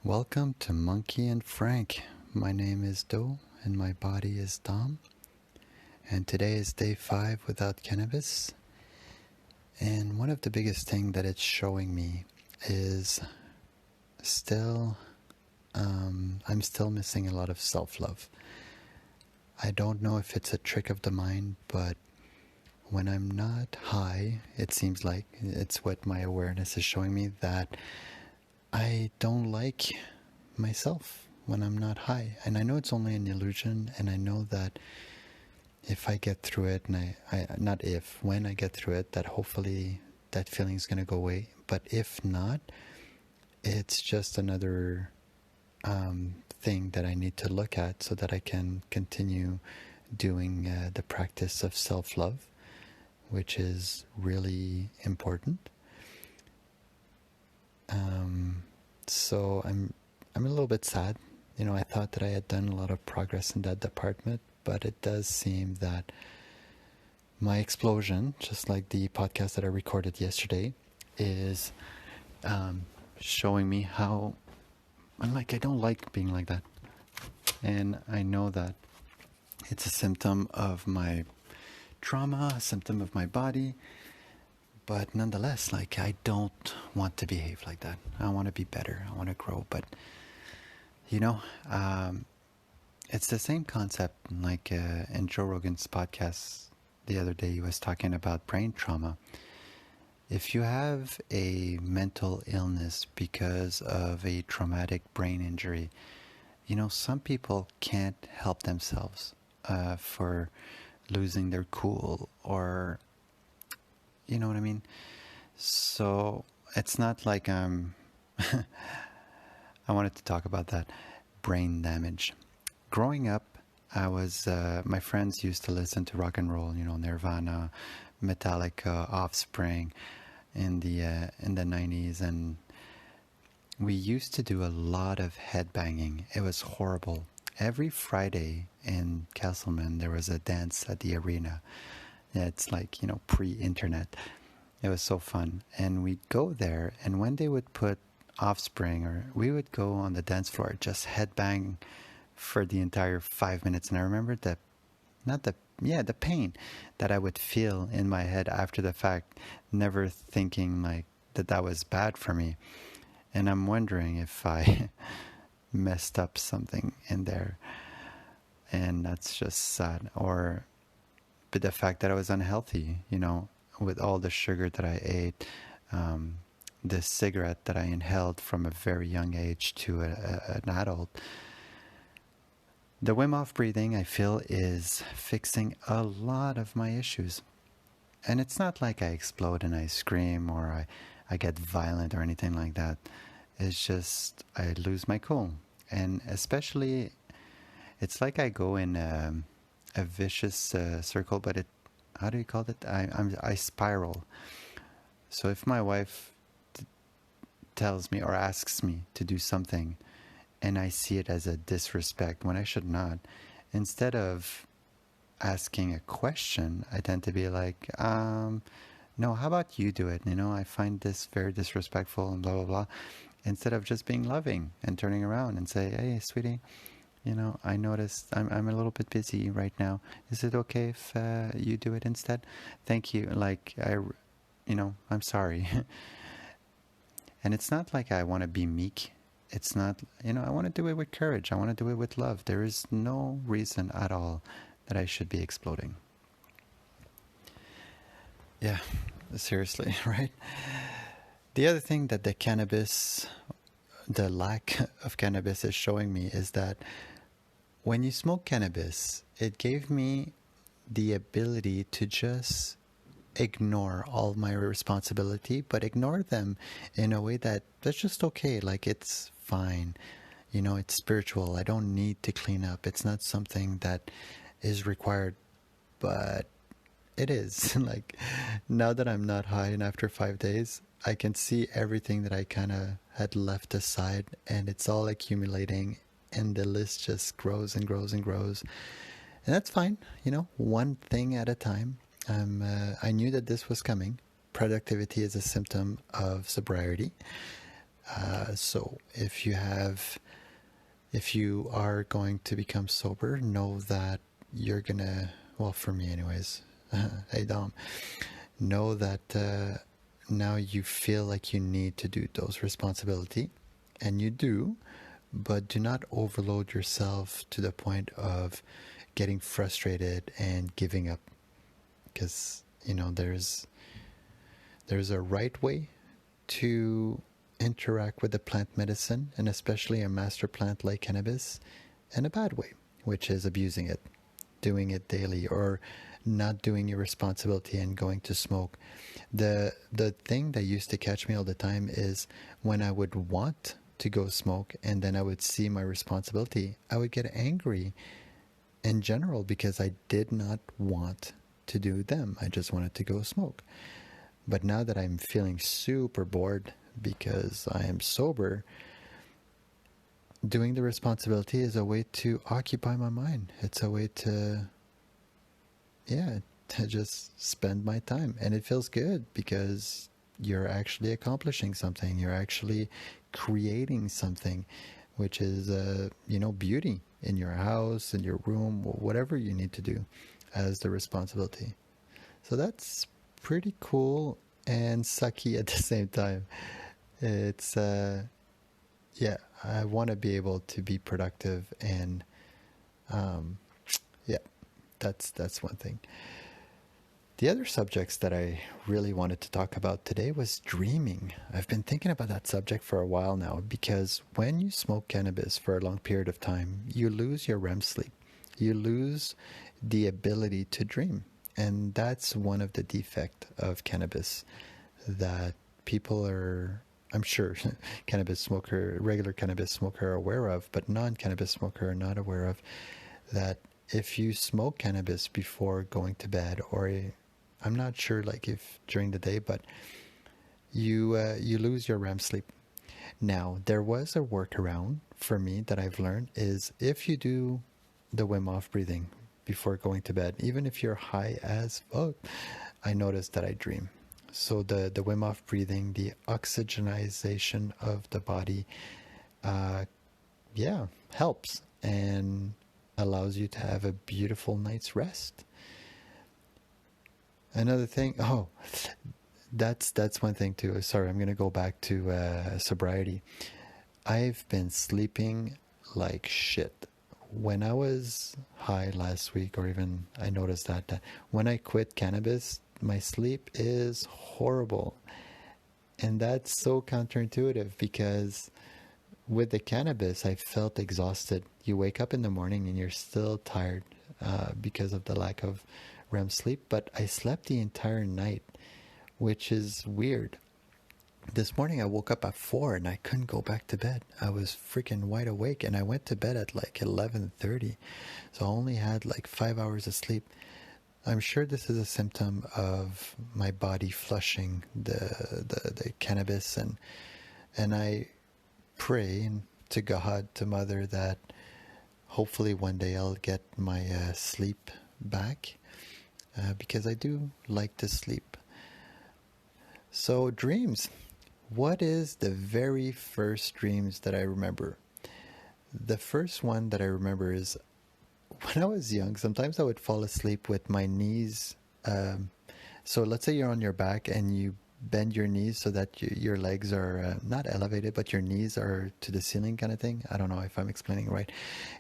Welcome to Monkey and Frank. My name is Do and my body is Dom. And today is day 5 without cannabis. And one of the biggest things that it's showing me is I'm still missing a lot of self-love. I don't know if it's a trick of the mind, but when I'm not high, it seems like it's what my awareness is showing me, that I don't like myself when I'm not high. And I know it's only an illusion, and I know that if I get through it, and when I get through it, that hopefully that feeling is going to go away. But if not, it's just another thing that I need to look at so that I can continue doing the practice of self-love, which is really important. So I'm a little bit sad. I thought that I had done a lot of progress in that department, but it does seem that my explosion, just like the podcast that I recorded yesterday, is showing me how I don't like being like that. And I know that it's a symptom of my trauma, a symptom of my body. But nonetheless, I don't want to behave like that. I want to be better. I want to grow. But, it's the same concept. In Joe Rogan's podcast the other day, he was talking about brain trauma. If you have a mental illness because of a traumatic brain injury, some people can't help themselves for losing their cool, or you know what I mean? So it's not like I wanted to talk about that brain damage. Growing up, my friends used to listen to rock and roll, Nirvana, Metallica, Offspring in the 90s, and we used to do a lot of headbanging. It was horrible. Every Friday in Castleman, there was a dance at the arena. It's pre-internet. It was so fun. And we'd go there, and when they would put Offspring, or we would go on the dance floor, just headbang for the entire 5 minutes. And I remember the pain that I would feel in my head after the fact, never thinking that was bad for me. And I'm wondering if I messed up something in there. And that's just sad. But the fact that I was unhealthy, with all the sugar that I ate, the cigarette that I inhaled from a very young age to an adult. The Wim Hof breathing, I feel, is fixing a lot of my issues. And it's not like I explode and I scream, or I get violent or anything like that. It's just I lose my cool. And especially, it's like I go in a vicious circle, but how do you call it? I spiral. So if my wife tells me or asks me to do something, and I see it as a disrespect when I should not, instead of asking a question, I tend to be like, no, how about you do it? I find this very disrespectful and blah, blah, blah. Instead of just being loving and turning around and say, hey, sweetie, I noticed I'm a little bit busy right now. Is it okay if you do it instead? Thank you. I'm sorry. And it's not like I want to be meek. It's not, I want to do it with courage. I want to do it with love. There is no reason at all that I should be exploding. Yeah, seriously, right? The other thing that the lack of cannabis is showing me is that when you smoke cannabis, it gave me the ability to just ignore all my responsibility, but ignore them in a way that's just okay. It's fine. It's spiritual. I don't need to clean up. It's not something that is required, but it is. Now that I'm not high, and after 5 days, I can see everything that I kind of had left aside, and it's all accumulating, and the list just grows and grows and grows. And that's fine, one thing at a time. I knew that this was coming. Productivity is a symptom of sobriety. So if you are going to become sober, know that you're gonna, well, for me anyways, hey Dom, know that now you feel like you need to do those responsibility, and you do, but do not overload yourself to the point of getting frustrated and giving up, because there's a right way to interact with the plant medicine, and especially a master plant like cannabis, and a bad way, which is abusing it, doing it daily, or not doing your responsibility and going to smoke. The thing that used to catch me all the time is when I would want to go smoke and then I would see my responsibility, I would get angry in general because I did not want to do them. I just wanted to go smoke. But now that I'm feeling super bored because I am sober, doing the responsibility is a way to occupy my mind. It's a way to just spend my time. And it feels good because you're actually accomplishing something. You're actually creating something, which is, beauty in your house, in your room, whatever you need to do as the responsibility. So that's pretty cool and sucky at the same time. It's, I want to be able to be productive, and that's one thing. The other subjects that I really wanted to talk about today was dreaming. I've been thinking about that subject for a while now, because when you smoke cannabis for a long period of time, you lose your REM sleep. You lose the ability to dream. And that's one of the defects of cannabis that people are, I'm sure, regular cannabis smoker are aware of, but non-cannabis smoker are not aware of, that if you smoke cannabis before going to bed, or I'm not sure like if during the day, but you lose your REM sleep. Now, there was a workaround for me that I've learned, is if you do the Wim Hof breathing before going to bed, even if you're high as fuck, I noticed that I dream. So the Wim Hof breathing, the oxygenization of the body, helps and allows you to have a beautiful night's rest. Another thing, that's one thing too. Sorry, I'm going to go back to sobriety. I've been sleeping like shit. When I was high last week, or even I noticed that when I quit cannabis, my sleep is horrible. And that's so counterintuitive, because with the cannabis, I felt exhausted. You wake up in the morning and you're still tired because of the lack of REM sleep, but I slept the entire night, which is weird. This morning I woke up at 4 and I couldn't go back to bed. I was freaking wide awake, and I went to bed at like 11:30. So I only had like 5 hours of sleep. I'm sure this is a symptom of my body flushing the cannabis, and I pray to God, to Mother, that hopefully one day I'll get my sleep back, because I do like to sleep. So dreams. What is the very first dreams that I remember? The first one that I remember is when I was young. Sometimes I would fall asleep with my knees. So let's say you're on your back and you bend your knees so that your legs are not elevated, but your knees are to the ceiling, kind of thing. I don't know if I'm explaining right.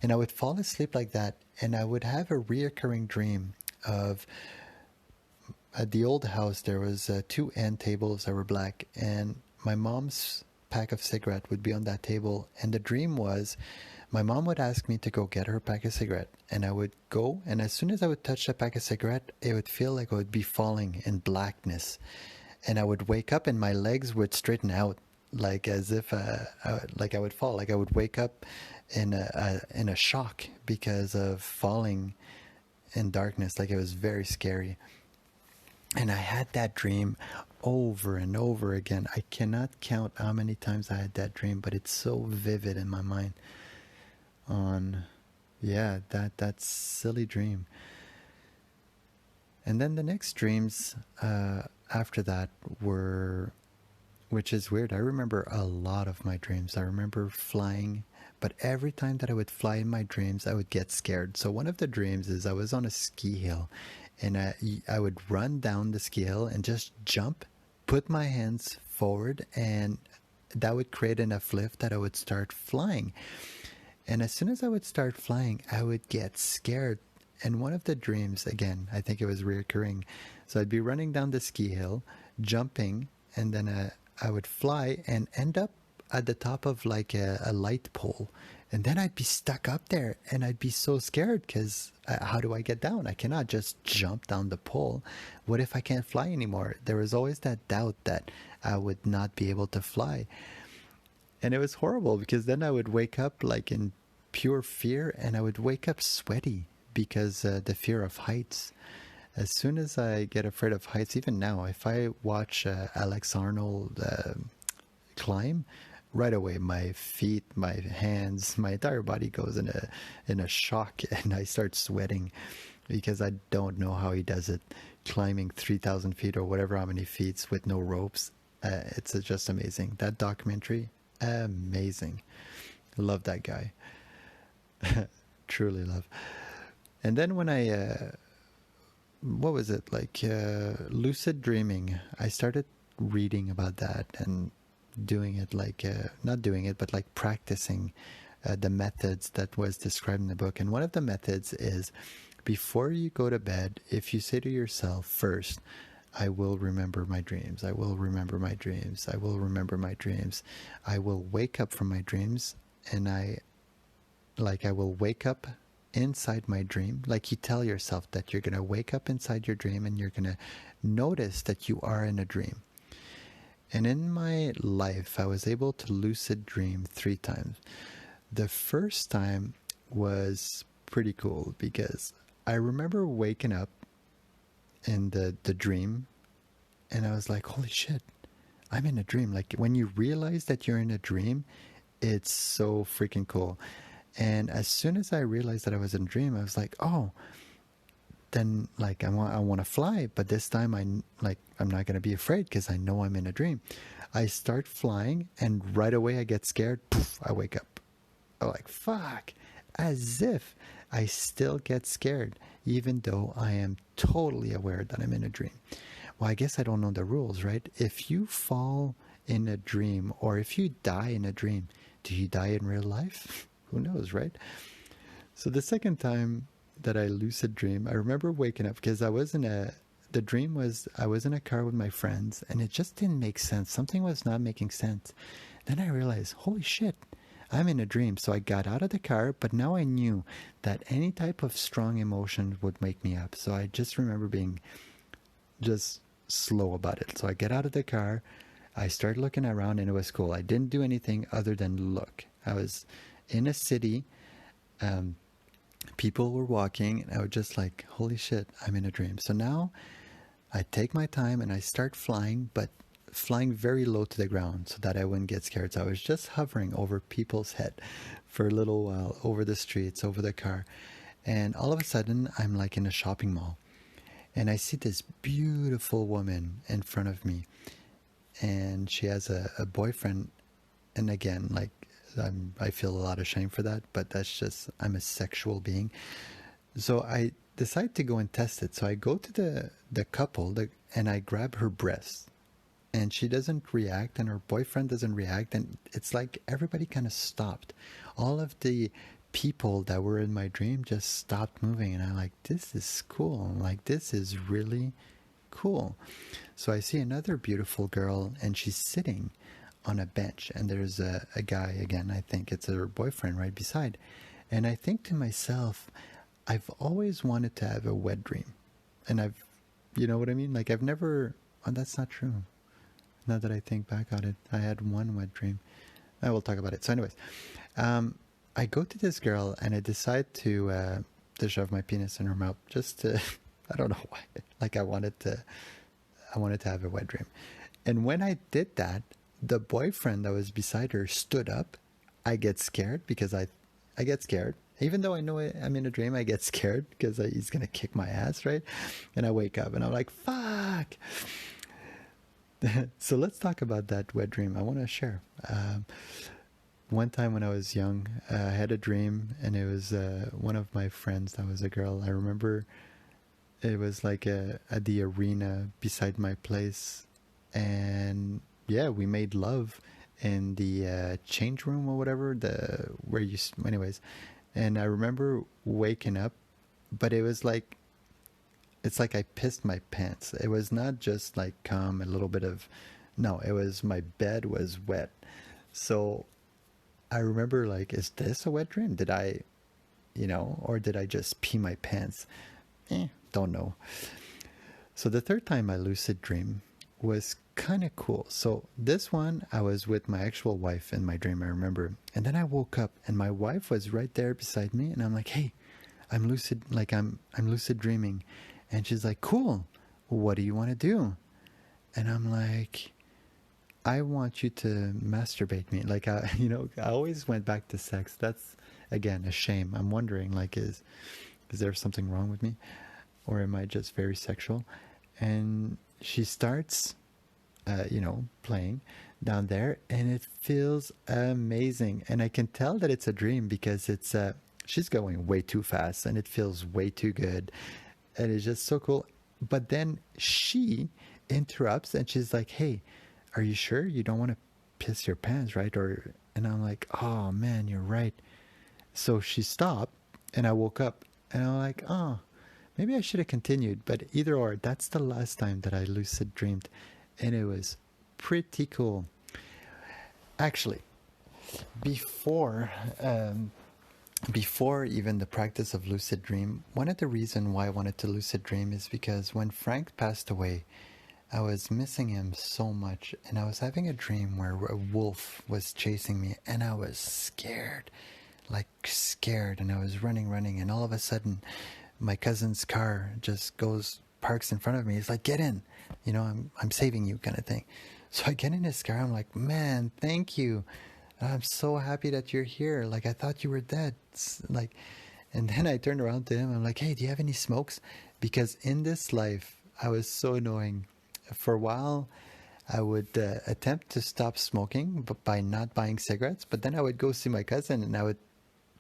And I would fall asleep like that, and I would have a reoccurring dream of, at the old house, there was 2 end tables that were black, and my mom's pack of cigarette would be on that table. And the dream was, my mom would ask me to go get her pack of cigarette, and I would go, and as soon as I would touch the pack of cigarette, it would feel like I would be falling in blackness. And I would wake up and my legs would straighten out, like as if like I would fall. Like I would wake up in a shock because of falling in darkness. Like it was very scary. And I had that dream over and over again. I cannot count how many times I had that dream, but it's so vivid in my mind. That silly dream. And then the next dreams after that were which is weird. I remember a lot of my dreams. I remember flying, but every time that I would fly in my dreams, I would get scared. So one of the dreams is I was on a ski hill, and I would run down the ski hill and just jump, put my hands forward, and that would create enough lift that I would start flying. And as soon as I would start flying, I would get scared. And one of the dreams, again, I think it was reoccurring. So I'd be running down the ski hill, jumping, and then I would fly and end up at the top of like a light pole. And then I'd be stuck up there, and I'd be so scared because how do I get down? I cannot just jump down the pole. What if I can't fly anymore? There was always that doubt that I would not be able to fly. And it was horrible because then I would wake up like in pure fear, and I would wake up sweaty because the fear of heights. As soon as I get afraid of heights, even now, if I watch Alex Arnold climb, right away my feet, my hands, my entire body goes in a shock, and I start sweating because I don't know how he does it, climbing 3,000 feet or whatever how many feet with no ropes. It's just amazing. That documentary, amazing. Love that guy. Truly love. And then when I what was it, like lucid dreaming, I started reading about that and doing it, like not doing it, but like practicing the methods that was described in the book. And one of the methods is, before you go to bed, if you say to yourself first, I will remember my dreams, I will remember my dreams, I will remember my dreams, I will wake up from my dreams, and I will wake up inside my dream. Like, you tell yourself that you're going to wake up inside your dream, and you're going to notice that you are in a dream. And in my life, I was able to lucid dream 3 times. The first time was pretty cool because I remember waking up in the dream, and I was like, holy shit, I'm in a dream. Like, when you realize that you're in a dream, it's so freaking cool. And as soon as I realized that I was in a dream, I was like, oh, then like I want to fly, but this time I'm not going to be afraid because I know I'm in a dream. I start flying, and right away I get scared. Poof, I wake up. I'm like, fuck, as if I still get scared, even though I am totally aware that I'm in a dream. Well, I guess I don't know the rules, right? If you fall in a dream, or if you die in a dream, do you die in real life? Who knows, right? So the second time that I lucid dream, I remember waking up because I was in a car with my friends, and it just didn't make sense. Something was not making sense. Then I realized, holy shit, I'm in a dream. So I got out of the car, but now I knew that any type of strong emotion would wake me up. So I just remember being just slow about it. So I get out of the car, I started looking around, and it was cool. I didn't do anything other than look. I was in a city, people were walking, and I was just like, holy shit, I'm in a dream. So now I take my time and I start flying, but flying very low to the ground so that I wouldn't get scared. So I was just hovering over people's head for a little while, over the streets, over the car. And all of a sudden, I'm like in a shopping mall, and I see this beautiful woman in front of me, and she has a boyfriend. And again, like, I feel a lot of shame for that, but that's just, I'm a sexual being. So I decide to go and test it. So I go to the couple, and I grab her breast, and she doesn't react, and her boyfriend doesn't react. And it's like everybody kind of stopped. All of the people that were in my dream just stopped moving. And I'm like, this is cool. Like, this is really cool. So I see another beautiful girl, and she's sitting on a bench, and there's a guy, again, I think it's her boyfriend, right beside. And I think to myself, I've always wanted to have a wet dream. And you know what I mean? Like, I've never, oh, that's not true. Now that I think back on it, I had one wet dream. I will talk about it. So anyways, I go to this girl, and I decide to shove my penis in her mouth, just to, I don't know why. Like, I wanted to have a wet dream. And when I did that, the boyfriend that was beside her stood up. I get scared because I get scared. Even though I know I'm in a dream, I get scared because he's going to kick my ass, right? And I wake up, and I'm like, fuck. So let's talk about that wet dream. I want to share. One time when I was young, I had a dream, and it was one of my friends that was a girl. I remember it was like at the arena beside my place, and yeah, we made love in the change room or whatever, the where you. Anyways, and I remember waking up, but it was like it's like I pissed my pants. It was not just like cum, a little bit of, no, it was my bed was wet. So I remember like, is this a wet dream? Did I, or did I just pee my pants? Don't know. So the third time I lucid dream was kind of cool. So this one, I was with my actual wife in my dream, I remember. And then I woke up and my wife was right there beside me. And I'm like, hey, I'm lucid dreaming. And she's like, cool. What do you want to do? And I'm like, I want you to masturbate me. Like, I always went back to sex. That's, again, a shame. I'm wondering, like, is there something wrong with me? Or am I just very sexual? And she starts, playing down there, and it feels amazing. And I can tell that it's a dream because she's going way too fast, and it feels way too good. And it's just so cool. But then she interrupts, and she's like, hey, are you sure you don't want to piss your pants, right? And I'm like, oh man, you're right. So she stopped, and I woke up, and I'm like, oh, maybe I should have continued. But either or, that's the last time that I lucid dreamed, and it was pretty cool. Actually, before before even the practice of lucid dream, one of the reasons why I wanted to lucid dream is because when Frank passed away, I was missing him so much, and I was having a dream where a wolf was chasing me, and I was scared, like scared, and I was running, and all of a sudden, my cousin's car just parks in front of me. He's like, "Get in, I'm saving you," kind of thing. So I get in his car. I'm like, "Man, thank you. I'm so happy that you're here. Like, I thought you were dead." And then I turned around to him. I'm like, "Hey, do you have any smokes?" Because in this life, I was so annoying. For a while, I would attempt to stop smoking by not buying cigarettes. But then I would go see my cousin, and I would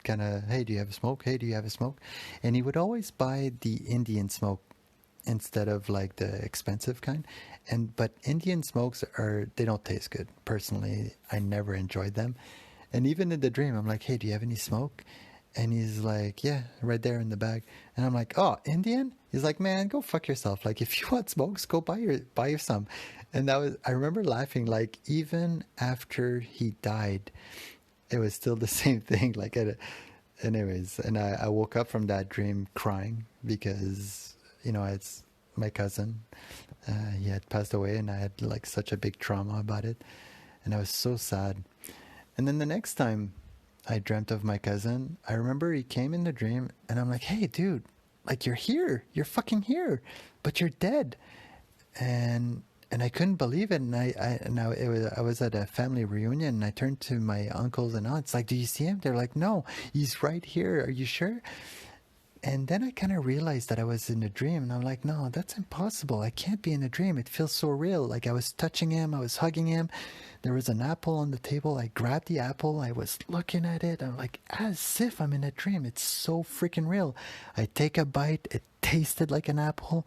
kind of, "Hey, do you have a smoke? Hey, do you have a smoke?" And he would always buy the Indian smoke instead of like the expensive kind. But Indian smokes they don't taste good. Personally, I never enjoyed them. And even in the dream, I'm like, "Hey, do you have any smoke?" And he's like, "Yeah, right there in the bag." And I'm like, "Oh, Indian?" He's like, "Man, go fuck yourself. Like, if you want smokes, go buy you some." And I remember laughing, like, even after he died, it was still the same thing. Anyways, and I woke up from that dream crying because, it's my cousin. He had passed away, and I had like such a big trauma about it. And I was so sad. And then the next time I dreamt of my cousin, I remember he came in the dream, and I'm like, "Hey, dude, like, you're here. You're fucking here, but you're dead." And I couldn't believe it. And I was at a family reunion, and I turned to my uncles and aunts, like, "Do you see him?" They're like, "No, he's right here. Are you sure?" And then I kind of realized that I was in a dream, and I'm like, "No, that's impossible. I can't be in a dream. It feels so real." Like, I was touching him, I was hugging him. There was an apple on the table. I grabbed the apple. I was looking at it. I'm like, as if I'm in a dream. It's so freaking real. I take a bite. It tasted like an apple.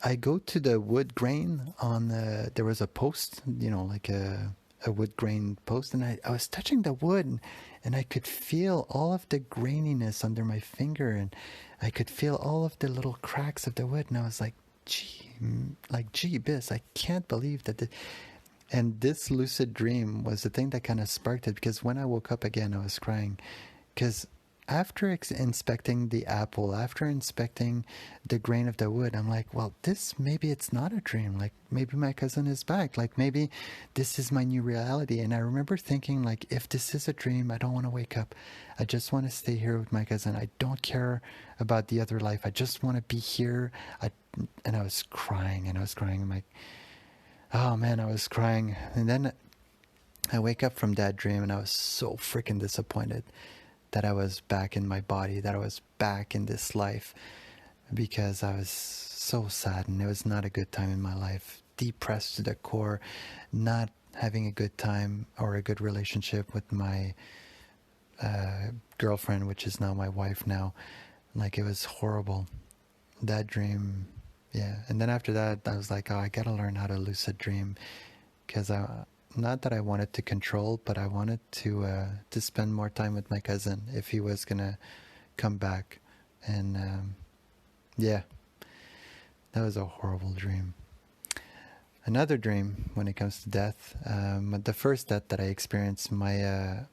I go to the wood grain there was a post, like a wood grain post, and I was touching the wood, and I could feel all of the graininess under my finger, and I could feel all of the little cracks of the wood, and I was like, gee, Biss, I can't believe that. And this lucid dream was the thing that kind of sparked it, because when I woke up again, I was crying, because after inspecting the apple, after inspecting the grain of the wood, I'm like, well, maybe it's not a dream. Like, maybe my cousin is back. Like, maybe this is my new reality. And I remember thinking, like, if this is a dream, I don't want to wake up. I just want to stay here with my cousin. I don't care about the other life. I just want to be here. And I was crying, and I was crying. I'm like, oh man, I was crying. And then I wake up from that dream, and I was so freaking disappointed that I was back in my body, that I was back in this life, because I was so sad, and it was not a good time in my life depressed to the core, not having a good time or a good relationship with my girlfriend, which is now my wife now. Like, it was horrible. That dream, yeah. And then after that, I was like, oh, I gotta learn how to lucid dream, because not that I wanted to control, but I wanted to spend more time with my cousin if he was gonna come back. And yeah, that was a horrible dream. Another dream when it comes to death, the first death that I experienced, my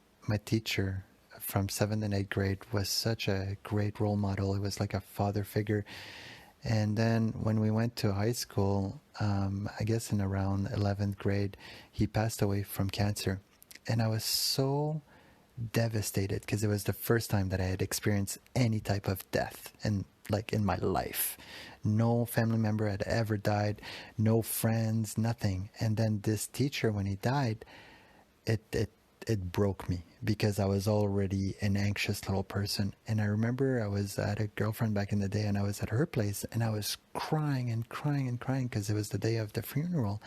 teacher from 7th and 8th grade was such a great role model. It was like a father figure. And then when we went to high school, I guess in around 11th grade, he passed away from cancer. And I was so devastated because it was the first time that I had experienced any type of death in my life. No family member had ever died, no friends, nothing. And then this teacher, when he died, it broke me, because I was already an anxious little person. And I remember I had a girlfriend back in the day, and I was at her place, and I was crying and crying and crying because it was the day of the funeral.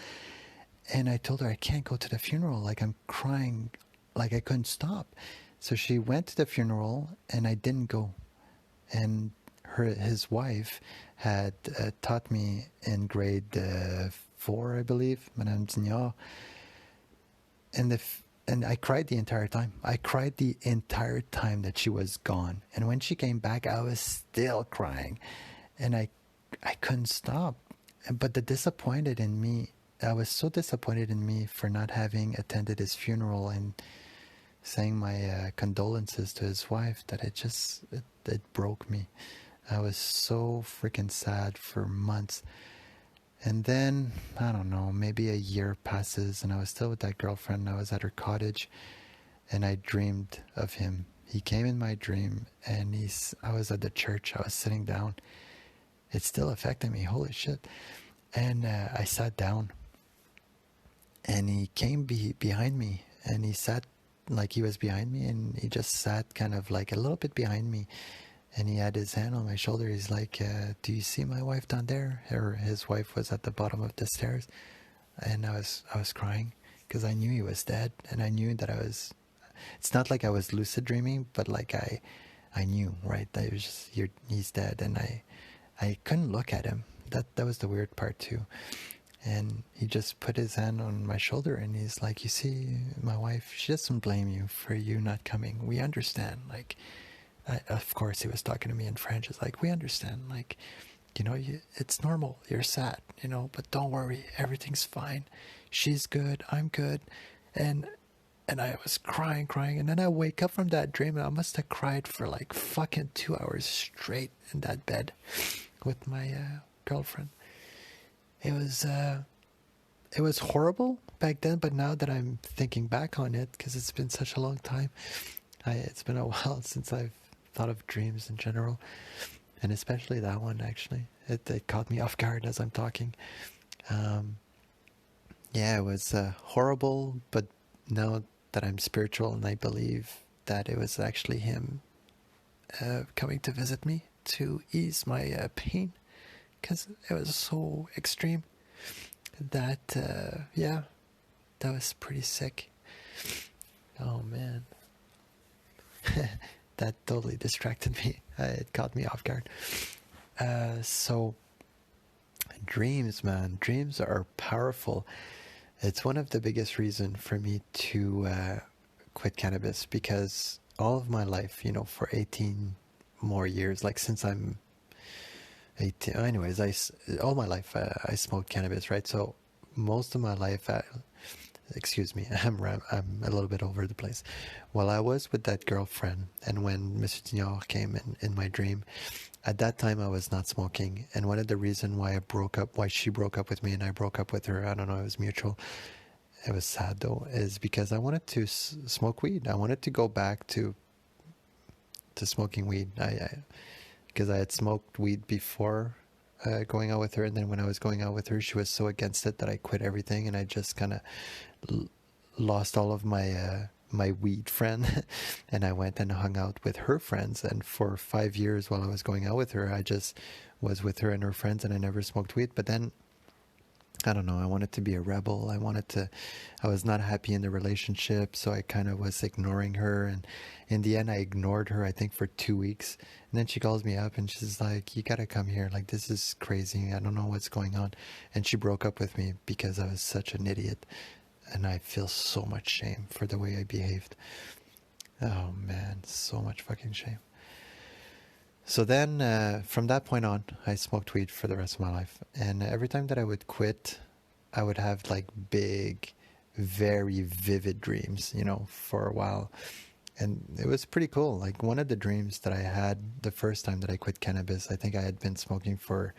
And I told her, I can't go to the funeral. Like, I'm crying, like I couldn't stop. So she went to the funeral, and I didn't go. And his wife had taught me in grade 4, I believe, Madame Dignard. And I cried the entire time. I cried the entire time that she was gone. And when she came back, I was still crying. And I couldn't stop. But I was so disappointed in me for not having attended his funeral and saying my condolences to his wife, that it broke me. I was so freaking sad for months. And then, I don't know, maybe a year passes, and I was still with that girlfriend. I was at her cottage, and I dreamed of him. He came in my dream, and I was at the church. I was sitting down. It's still affecting me. Holy shit. And I sat down, and he came behind me, and he sat like he was behind me, and he just sat kind of like a little bit behind me. And he had his hand on my shoulder. He's like, do you see my wife down there? His wife was at the bottom of the stairs. And I was crying because I knew he was dead. And I knew that it's not like I was lucid dreaming, but like I knew, right? That it was just, he's dead. And I couldn't look at him. That was the weird part too. And he just put his hand on my shoulder, and he's like, you see, my wife, she doesn't blame you for you not coming. We understand. Like, of course, he was talking to me in French. It's like, we understand. Like, it's normal. You're sad, but don't worry. Everything's fine. She's good. I'm good. And I was crying. And then I wake up from that dream, and I must have cried for like fucking 2 hours straight in that bed with my girlfriend. It was horrible back then, but now that I'm thinking back on it, because it's been such a long time, it's been a while since I've thought of dreams in general, and especially that one. Actually, it caught me off guard as I'm talking. Yeah, it was horrible, but now that I'm spiritual, and I believe that it was actually him coming to visit me to ease my pain, because it was so extreme that yeah, that was pretty sick. Oh man. That totally distracted me. It caught me off guard. So dreams, man. Dreams are powerful. It's one of the biggest reasons for me to quit cannabis, because all of my life, for 18 more years, like since I'm 18, anyways, all my life I smoked cannabis, right? So most of my life, excuse me, I'm a little bit over the place. While I was with that girlfriend, and when Monsieur Dignard came in my dream, at that time I was not smoking. And one of the reasons why she broke up with me and I broke up with her, I don't know, it was mutual. It was sad though, is because I wanted to smoke weed. I wanted to go back to smoking weed. Because I had smoked weed before going out with her, and then when I was going out with her, she was so against it that I quit everything, and I just kind of lost all of my my weed friend, and I went and hung out with her friends. And for 5 years while I was going out with her, I just was with her and her friends, and I never smoked weed. But then I don't know, I wanted to be a rebel. I was not happy in the relationship, so I kind of was ignoring her. And in the end, I ignored her, I think, for 2 weeks. And then she calls me up and she's like, you gotta come here. Like, this is crazy. I don't know what's going on. And she broke up with me because I was such an idiot. And I feel so much shame for the way I behaved. Oh man, so much fucking shame. So then, from that point on, I smoked weed for the rest of my life. And every time that I would quit, I would have like big, very vivid dreams, for a while. And it was pretty cool. Like one of the dreams that I had the first time that I quit cannabis, I think I had been smoking for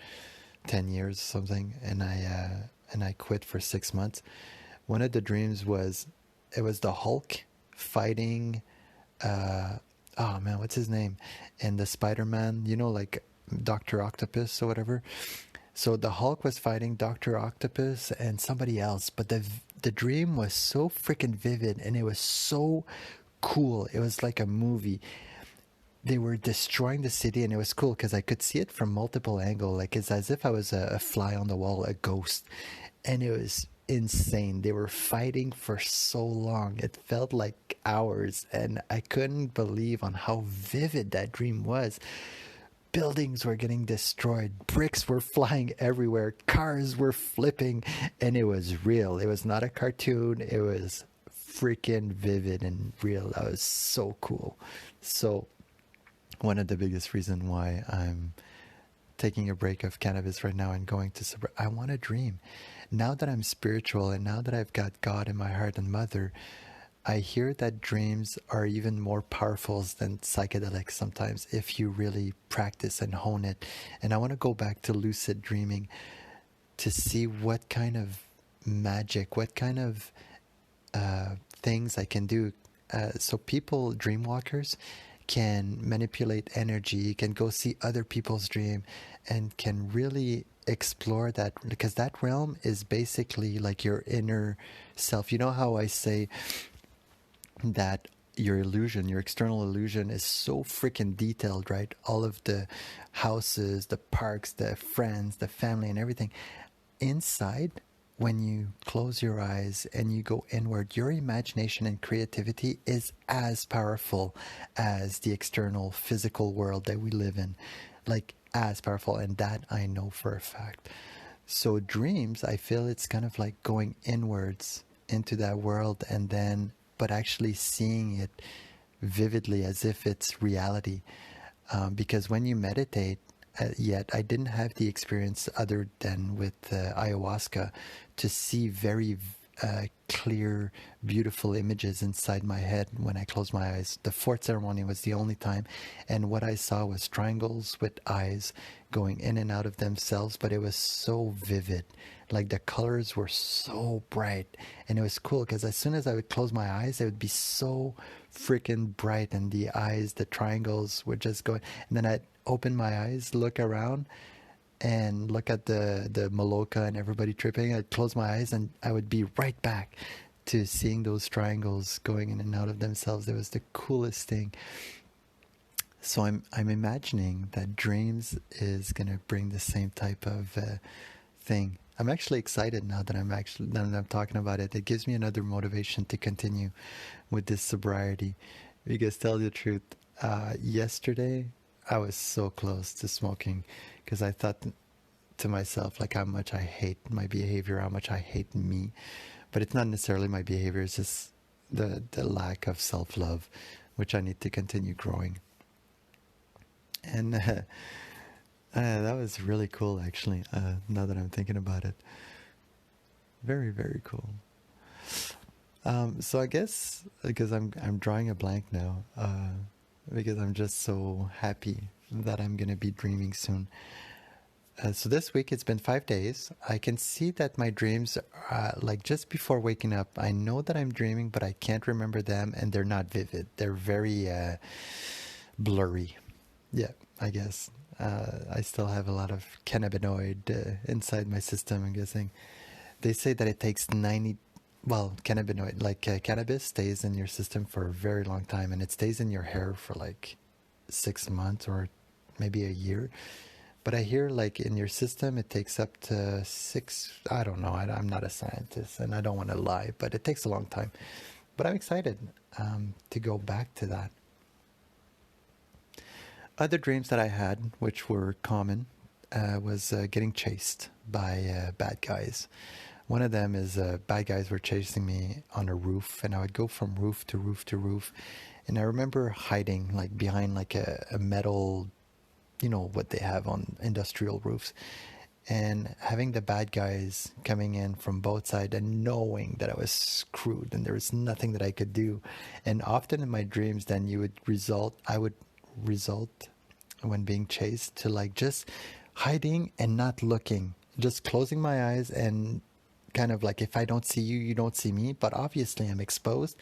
10 years or something, and I quit for 6 months. One of the dreams was, it was the Hulk fighting, oh man, what's his name? And the Spider-Man, like Dr. Octopus or whatever. So the Hulk was fighting Dr. Octopus and somebody else, but the dream was so freaking vivid and it was so cool. It was like a movie. They were destroying the city and it was cool because I could see it from multiple angles. Like it's as if I was a fly on the wall, a ghost. And it was insane. They were fighting for so long. It felt like hours and I couldn't believe on how vivid that dream was. Buildings were getting destroyed, bricks were flying everywhere, cars were flipping, and it was real. It was not a cartoon. It was freaking vivid and real. That was so cool. So one of the biggest reasons why I'm taking a break of cannabis right now and going to I want to dream. Now that I'm spiritual and now that I've got God in my heart and mother, I hear that dreams are even more powerful than psychedelics sometimes if you really practice and hone it. And I want to go back to lucid dreaming to see what kind of magic, what kind of things I can do. So people, dreamwalkers, can manipulate energy, can go see other people's dream, and can really explore that, because that realm is basically like your inner self. You know how I say that your illusion, your external illusion is so freaking detailed, right? All of the houses, the parks, the friends, the family and everything. Inside, when you close your eyes and you go inward, your imagination and creativity is as powerful as the external physical world that we live in. Like as powerful, and that I know for a fact. So dreams, I feel it's kind of like going inwards into that world and then but actually seeing it vividly as if it's reality. Because when you meditate, yet I didn't have the experience other than with ayahuasca to see very clear, beautiful images inside my head when I closed my eyes. The fourth ceremony was the only time, and what I saw was triangles with eyes going in and out of themselves, but it was so vivid. Like the colors were so bright, and it was cool because as soon as I would close my eyes, it would be so freaking bright, and the eyes, the triangles would just go, and then I'd open my eyes, look around, and look at the Maloka and everybody tripping. I'd close my eyes and I would be right back to seeing those triangles going in and out of themselves. It was the coolest thing. So I'm imagining that dreams is gonna bring the same type of thing. I'm actually excited now that I'm talking about it. It gives me another motivation to continue with this sobriety. Because tell you the truth, yesterday I was so close to smoking because I thought to myself like how much I hate my behavior, how much I hate me. But it's not necessarily my behavior, it's just the lack of self-love, which I need to continue growing. And that was really cool actually, now that I'm thinking about it. Very, very cool. So I guess because I'm drawing a blank now, because I'm just so happy that I'm gonna be dreaming soon. So this week it's been 5 days. I can see that my dreams, like just before waking up, I know that I'm dreaming, but I can't remember them, and they're not vivid. They're very blurry. Yeah, I guess. I still have a lot of cannabinoid inside my system, I'm guessing. They say that it takes 90, well, cannabinoid, like cannabis stays in your system for a very long time, and it stays in your hair for like 6 months or maybe a year. But I hear like in your system, it takes up to 6. I don't know. I'm not a scientist and I don't want to lie, but it takes a long time. But I'm excited to go back to that. Other dreams that I had, which were common, was getting chased by bad guys. One of them is bad guys were chasing me on a roof, and I would go from roof to roof to roof. And I remember hiding like behind like a metal, you know, what they have on industrial roofs, and having the bad guys coming in from both sides and knowing that I was screwed and there was nothing that I could do. And often in my dreams, then I would result when being chased to like just hiding and not looking, just closing my eyes and kind of like, if I don't see you, you don't see me, but obviously I'm exposed.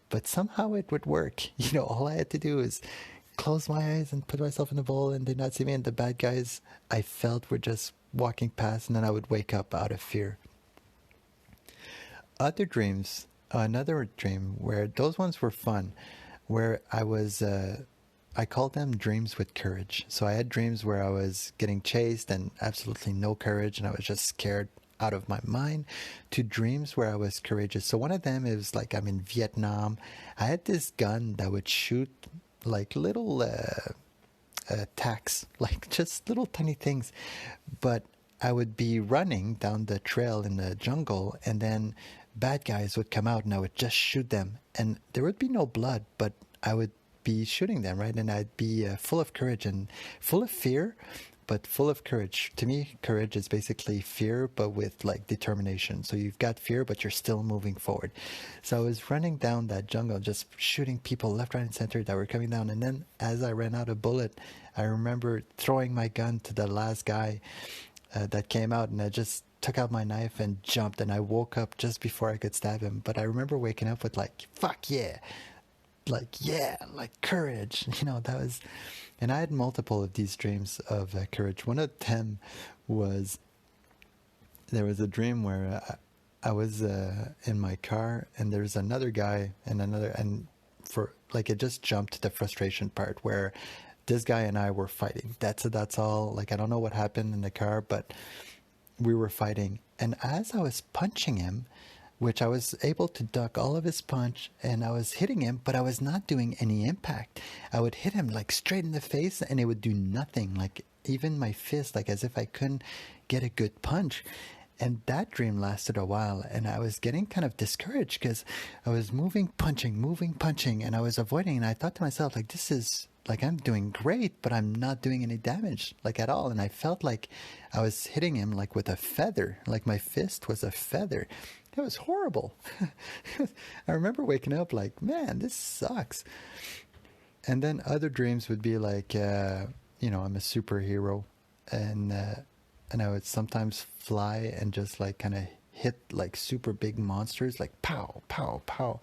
But somehow it would work. You know, all I had to do is close my eyes and put myself in the bowl and did not see me. And the bad guys I felt were just walking past, and then I would wake up out of fear. Other dreams, another dream where those ones were fun, where I called them dreams with courage. So I had dreams where I was getting chased and absolutely no courage, and I was just scared out of my mind, to dreams where I was courageous. So one of them is like I'm in Vietnam. I had this gun that would shoot like little tacks, like just little tiny things. But I would be running down the trail in the jungle, and then bad guys would come out and I would just shoot them. And there would be no blood, but I would be shooting them, right? And I'd be full of courage and full of fear, but full of courage. To me, courage is basically fear, but with like determination. So you've got fear, but you're still moving forward. So I was running down that jungle, just shooting people left, right, and center that were coming down. And then as I ran out of bullet, I remember throwing my gun to the last guy that came out, and I just took out my knife and jumped, and I woke up just before I could stab him. But I remember waking up with like, fuck yeah, like courage, you know. That was, and I had multiple of these dreams of courage. One of them was, there was a dream where I was in my car, and there's another guy and for like, it just jumped to the frustration part where this guy and I were fighting. That's all. Like, I don't know what happened in the car, but we were fighting. And as I was punching him, which I was able to duck all of his punch, and I was hitting him, but I was not doing any impact. I would hit him like straight in the face, and it would do nothing. Like even my fist, like as if I couldn't get a good punch. And that dream lasted a while, and I was getting kind of discouraged because I was moving, punching, and I was avoiding. And I thought to myself, like, this is like, I'm doing great, but I'm not doing any damage, like at all. And I felt like I was hitting him like with a feather, like my fist was a feather. It was horrible. I remember waking up like, man, this sucks. And then other dreams would be like, you know, I'm a superhero, and I would sometimes fly and just like kind of hit like super big monsters, like pow, pow, pow.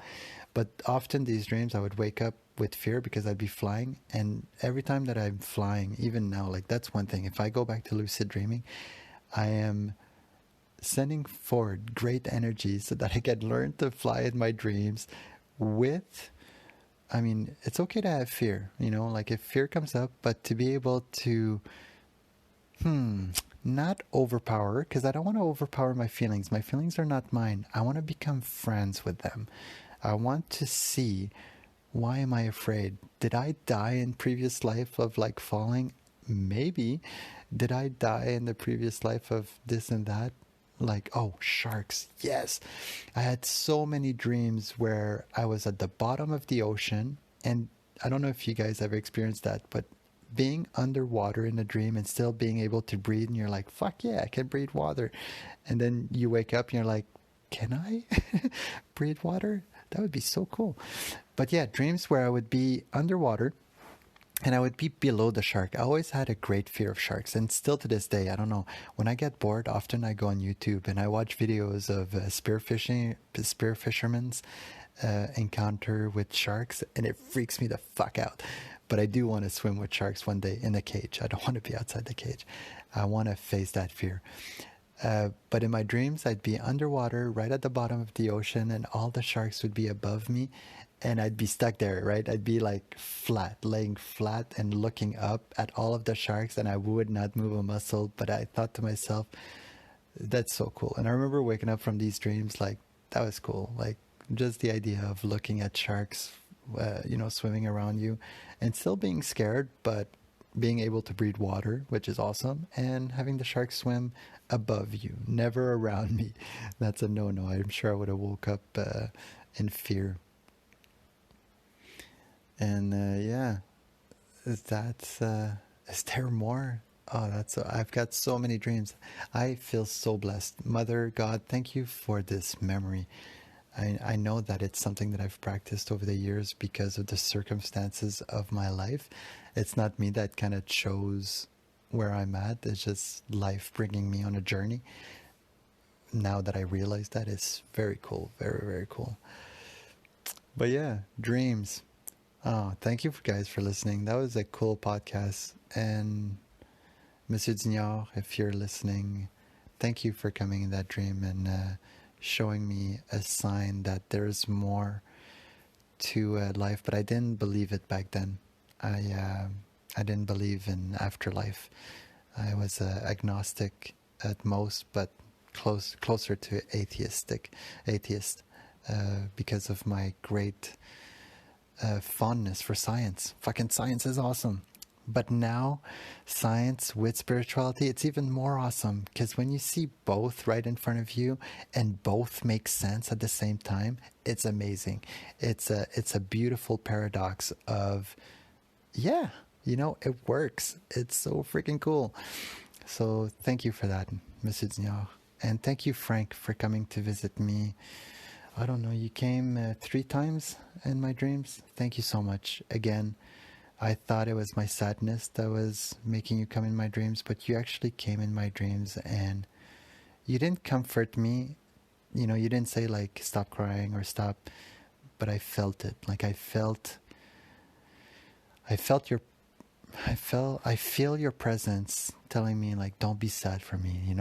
But often these dreams, I would wake up with fear because I'd be flying. And every time that I'm flying, even now, like that's one thing. If I go back to lucid dreaming, I am sending forward great energy so that I can learn to fly in my dreams with, I mean, it's okay to have fear, you know, like if fear comes up, but to be able to, not overpower, because I don't want to overpower my feelings. My feelings are not mine. I want to become friends with them. I want to see, why am I afraid? Did I die in previous life of like falling? Maybe. Did I die in the previous life of this and that? Like, oh, sharks. Yes. I had so many dreams where I was at the bottom of the ocean. And I don't know if you guys ever experienced that, but being underwater in a dream and still being able to breathe, and you're like, fuck yeah, I can breathe water. And then you wake up and you're like, can I breathe water? That would be so cool. But yeah, dreams where I would be underwater and I would be below the shark. I always had a great fear of sharks, and still to this day, I don't know. When I get bored, often I go on YouTube and I watch videos of spear fishermen's encounter with sharks, and it freaks me the fuck out. But I do want to swim with sharks one day in a cage. I don't want to be outside the cage. I want to face that fear. But in my dreams, I'd be underwater, right at the bottom of the ocean, and all the sharks would be above me. and I'd be stuck there, right? I'd be like flat, laying flat and looking up at all of the sharks, and I would not move a muscle. But I thought to myself, that's so cool. And I remember waking up from these dreams like, that was cool. Like, just the idea of looking at sharks, swimming around you and still being scared, but being able to breathe water, which is awesome, and having the sharks swim above you, never around me. That's a no-no. I'm sure I would have woke up in fear. And yeah, that's is there more? Oh, I've got so many dreams. I feel so blessed. Mother God, thank you for this memory. I know that it's something that I've practiced over the years because of the circumstances of my life. It's not me that kind of chose where I'm at. It's just life bringing me on a journey. Now that I realize that, it's very cool. Very, very cool. But yeah, dreams. Oh, thank you guys for listening. That was a cool podcast. And Monsieur Dignard, if you're listening, thank you for coming in that dream and showing me a sign that there's more to life. But I didn't believe it back then. I didn't believe in afterlife. I was agnostic at most, but closer to atheist, because of my great fondness for science. Fucking science is awesome. But now, science with spirituality, it's even more awesome, because when you see both right in front of you and both make sense at the same time, it's amazing. It's a beautiful paradox of, yeah, it works. It's so freaking cool. So thank you for that, Monsieur Dignard. And thank you, Frank, for coming to visit me. I don't know, you came 3 times in my dreams. Thank you so much. Again, I thought it was my sadness that was making you come in my dreams, but you actually came in my dreams and you didn't comfort me. You didn't say like, stop crying or stop, but I felt it. Like I feel your presence telling me like, don't be sad for me,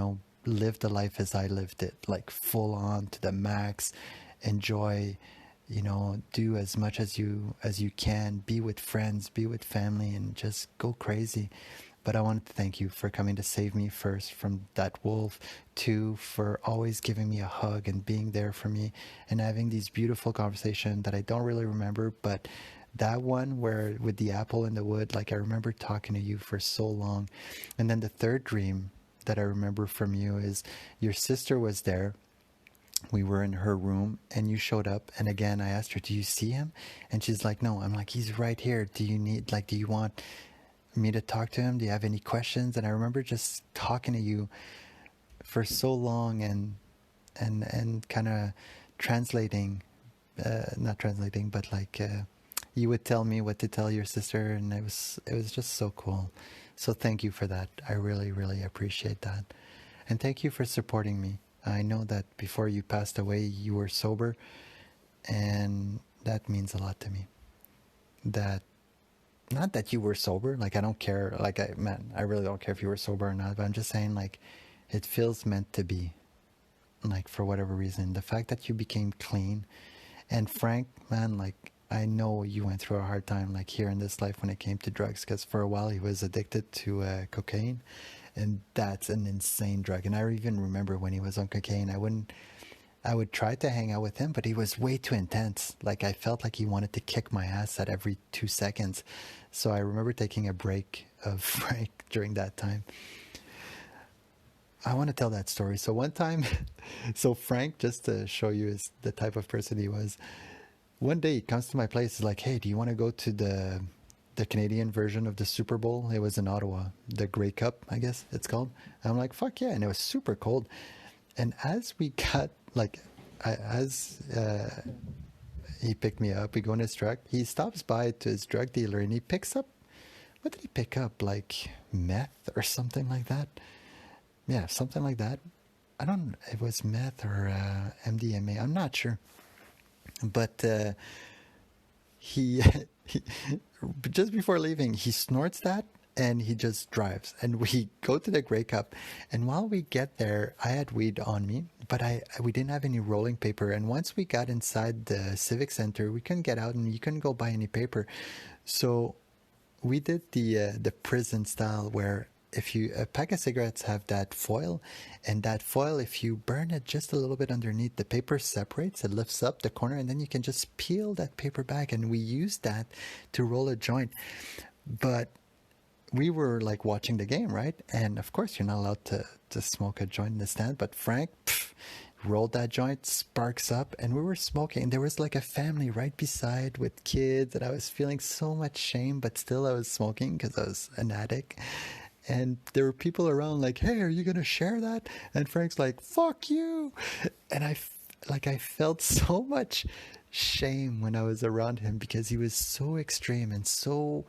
live the life as I lived it, like full on to the max, enjoy, do as much as you can, be with friends, be with family, and just go crazy. But I wanted to thank you for coming to save me, first from that wolf, 2 for always giving me a hug and being there for me and having these beautiful conversations that I don't really remember, but that one where with the apple in the wood, like I remember talking to you for so long. And then the third dream that I remember from you is your sister was there. We were in her room and you showed up. And again, I asked her, do you see him? And she's like, no. I'm like, he's right here. Do you want me to talk to him? Do you have any questions? And I remember just talking to you for so long and kind of translating, not translating, but like, you would tell me what to tell your sister, and it was just so cool. So thank you for that. I really, really appreciate that. And thank you for supporting me. I know that before you passed away, you were sober, and that means a lot to me. That, not that you were sober, like I don't care, like I really don't care if you were sober or not, but I'm just saying like, it feels meant to be, like for whatever reason. The fact that you became clean, and Frank, man, like, I know you went through a hard time like here in this life when it came to drugs, because for a while he was addicted to cocaine, and that's an insane drug. And I even remember when he was on cocaine, I would try to hang out with him, but he was way too intense. Like I felt like he wanted to kick my ass at every 2 seconds. So I remember taking a break of Frank during that time. I want to tell that story. So one time, so Frank, just to show you the type of person he was, one day he comes to my place. He's like, hey, do you want to go to the Canadian version of the Super Bowl? It was in Ottawa, the Grey Cup, I guess it's called. I'm like, fuck yeah. And it was super cold. And as we got, like, he picked me up, we go in his truck, he stops by to his drug dealer and he picks up, what did he pick up? Like meth or something like that? Yeah, something like that. I don't know. It was meth or MDMA. I'm not sure. But he just before leaving, he snorts that, and he just drives. And we go to the Grey Cup, and while we get there, I had weed on me, but we didn't have any rolling paper. And once we got inside the Civic Center, we couldn't get out, and you couldn't go buy any paper. So we did the prison style, where if you a pack of cigarettes have that foil, and that foil, if you burn it just a little bit underneath, the paper separates, it lifts up the corner, and then you can just peel that paper back. And we used that to roll a joint. But we were like watching the game, right? And of course, you're not allowed to smoke a joint in the stand. But Frank rolled that joint, sparks up, and we were smoking. And there was like a family right beside with kids, and I was feeling so much shame, but still I was smoking because I was an addict. And there were people around like, hey, are you going to share that? And Frank's like, fuck you. And I felt so much shame when I was around him, because he was so extreme and so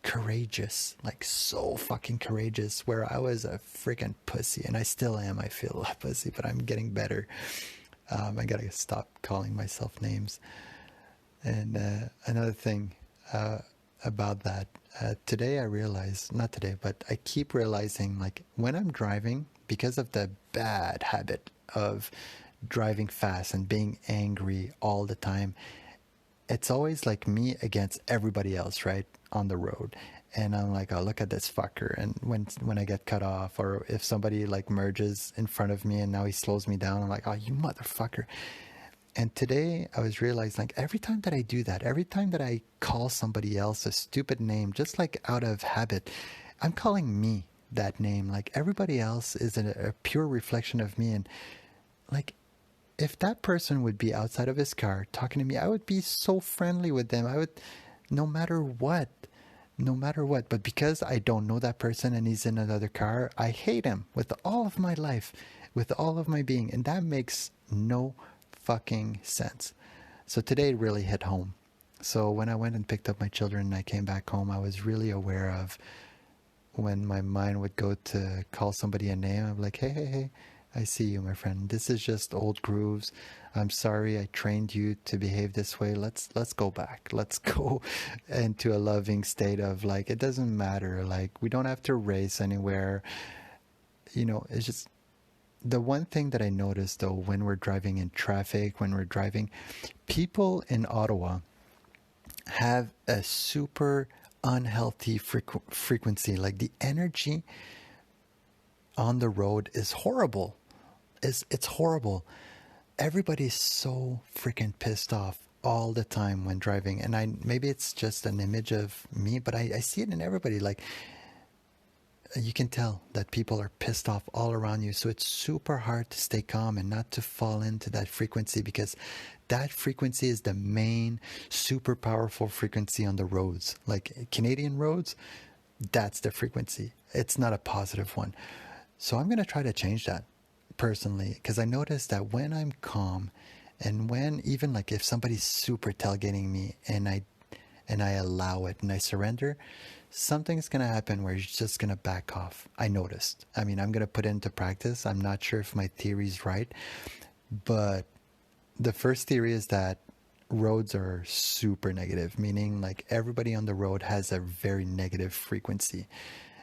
courageous, like so fucking courageous, where I was a freaking pussy. And I still am. I feel a pussy, but I'm getting better. I got to stop calling myself names. And another thing about that, today I realize, not today, but I keep realizing, like when I'm driving, because of the bad habit of driving fast and being angry all the time, it's always like me against everybody else, right, on the road. And I'm like, oh, look at this fucker. And when I get cut off, or if somebody like merges in front of me and now he slows me down, I'm like, oh, you motherfucker. And today I was realizing, like, every time that I do that, every time that I call somebody else a stupid name, just like out of habit, I'm calling me that name. Like everybody else is a pure reflection of me. And like, if that person would be outside of his car talking to me, I would be so friendly with them. I would, no matter what. But because I don't know that person and he's in another car, I hate him with all of my life, with all of my being. And that makes no fucking sense. So today it really hit home. So when I went and picked up my children and I came back home, I was really aware of when my mind would go to call somebody a name. I'm like, hey, I see you, my friend. This is just old grooves. I'm sorry I trained you to behave this way. Let's go back. Let's go into a loving state of like, it doesn't matter. Like, we don't have to race anywhere. You know, it's just the one thing that I noticed though, when we're driving in traffic, when we're driving, people in Ottawa have a super unhealthy frequency. Like the energy on the road is horrible. It's horrible. Everybody's so freaking pissed off all the time when driving. And maybe it's just an image of me, but I see it in everybody. Like, you can tell that people are pissed off all around you. So it's super hard to stay calm and not to fall into that frequency, because that frequency is the main super powerful frequency on the roads. Like Canadian roads, that's the frequency. It's not a positive one. So I'm going to try to change that personally, because I noticed that when I'm calm, and when even like if somebody's super tailgating me and I allow it and I surrender, something's going to happen where you're just going to back off. I noticed. I mean, I'm going to put it into practice. I'm not sure if my theory's right, but the first theory is that roads are super negative, meaning like everybody on the road has a very negative frequency.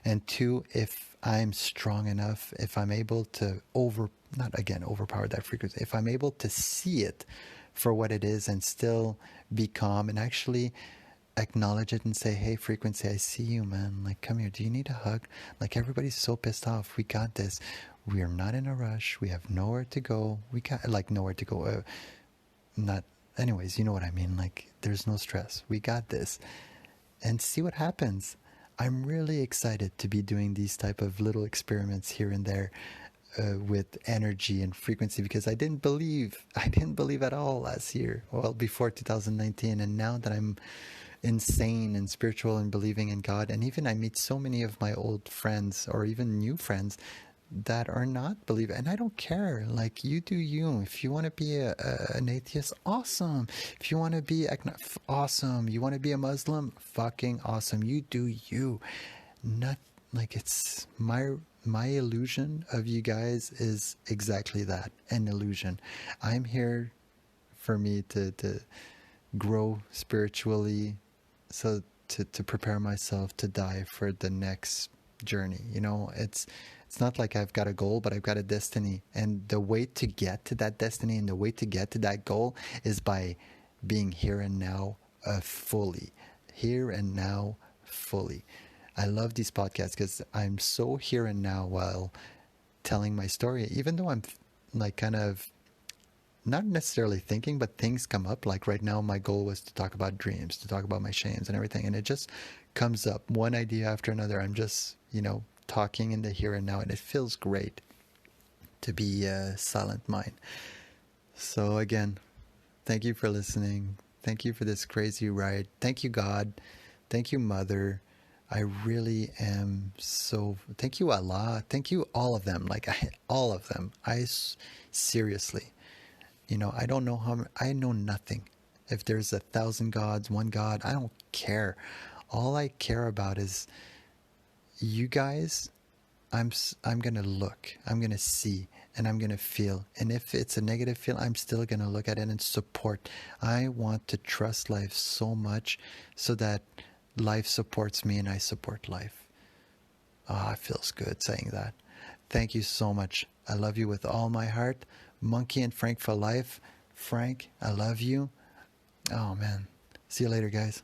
And two, if I'm strong enough, if I'm able to overpower that frequency, if I'm able to see it for what it is and still be calm and actually acknowledge it and say, hey, frequency, I see you, man. Like, come here. Do you need a hug? Like, everybody's so pissed off. We got this. We are not in a rush. We have nowhere to go. We got like nowhere to go. Anyways, you know what I mean? Like, there's no stress. We got this. And see what happens. I'm really excited to be doing these type of little experiments here and there with energy and frequency, because I didn't believe at all last year. Well, before 2019. And now that I'm insane and spiritual and believing in God, and even I meet so many of my old friends or even new friends that are not believing, and I don't care. Like, you do you. If you want to be an atheist, awesome. If you want to be awesome. You want to be a Muslim, fucking awesome. You do you. Not like, it's my illusion of you guys is exactly that, an illusion. I'm here for me to grow spiritually, so to prepare myself to die for the next journey. You know, it's not like I've got a goal, but I've got a destiny. And the way to get to that destiny and the way to get to that goal is by being here and now, fully. Here and now, fully. I love these podcasts because I'm so here and now while telling my story, even though I'm like kind of not necessarily thinking, but things come up. Like right now, my goal was to talk about dreams, to talk about my shames and everything. And it just comes up one idea after another. I'm just, talking in the here and now. And it feels great to be a silent mind. So again, thank you for listening. Thank you for this crazy ride. Thank you, God. Thank you, Mother. I really am so... Thank you, Allah. Thank you, all of them. All of them. Seriously... I don't know I know nothing. If there's 1,000 gods, one God, I don't care. All I care about is you guys. I'm going to look, I'm going to see, and I'm going to feel. And if it's a negative feel, I'm still going to look at it and support. I want to trust life so much so that life supports me and I support life. Ah, it feels good saying that. Thank you so much. I love you with all my heart. Monkey and Frank for life. Frank, I love you. Oh, man. See you later, guys.